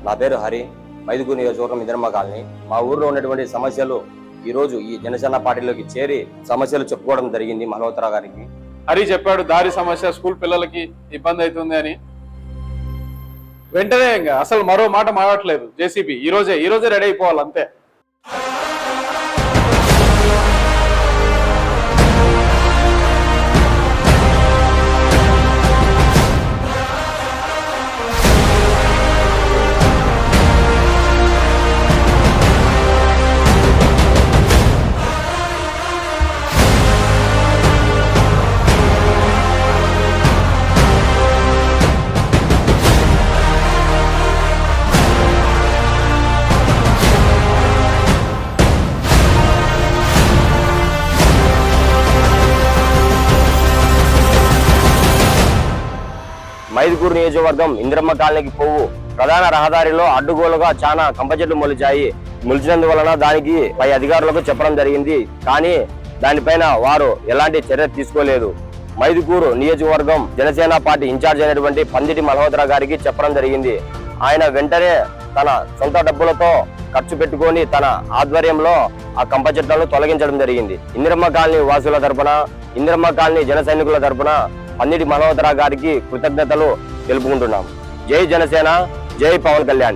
నా పేరు హరి, మైదుకూరు నియోజకవర్గం ఇందిరమ్మ కాలనీ. మా ఊర్లో ఉన్నటువంటి సమస్యలు ఈ రోజు ఈ జనసేన పార్టీలోకి చేరి సమస్యలు చెప్పుకోవడం జరిగింది మల్హోత్రా గారికి. హరి చెప్పాడు దారి సమస్య, స్కూల్ పిల్లలకి ఇబ్బంది అవుతుంది అని. వెంటనే ఇంకా అసలు మరో మాట మాట్లాడట్లేదు జేసీబీ. ఈ రోజే రెడీ అయిపోవాలి అంతే. మైదుకూరు నియోజకవర్గం ఇందిరమ్మ కాలనీకి పోవు ప్రధాన రహదారిలో అడ్డుగోలుగా చాలా కంప చెట్లు మొలిచాయి. మొలిచినందువలన దానికి పై అధికారులకు చెప్పడం జరిగింది, కానీ దానిపైన వారు ఎలాంటి చర్య తీసుకోలేదు. మైదుకూరు నియోజకవర్గం జనసేన పార్టీ ఇన్ఛార్జ్ అయినటువంటి పందిటి మల్హోత్రా గారికి చెప్పడం జరిగింది. ఆయన వెంటనే తన సొంత డబ్బులతో ఖర్చు పెట్టుకొని తన ఆధ్వర్యంలో ఆ కంప చెట్లను తొలగించడం జరిగింది. ఇందిరమ్మ కాలనీ వాసుల తరపున, ఇందిరమ్మ కాలనీ జన సైనికుల తరపున పందిటి మల్హోత్రా గారికి కృతజ్ఞతలు తెలుపుకుంటున్నాం. జై జనసేన, జై పవన్ కళ్యాణ్.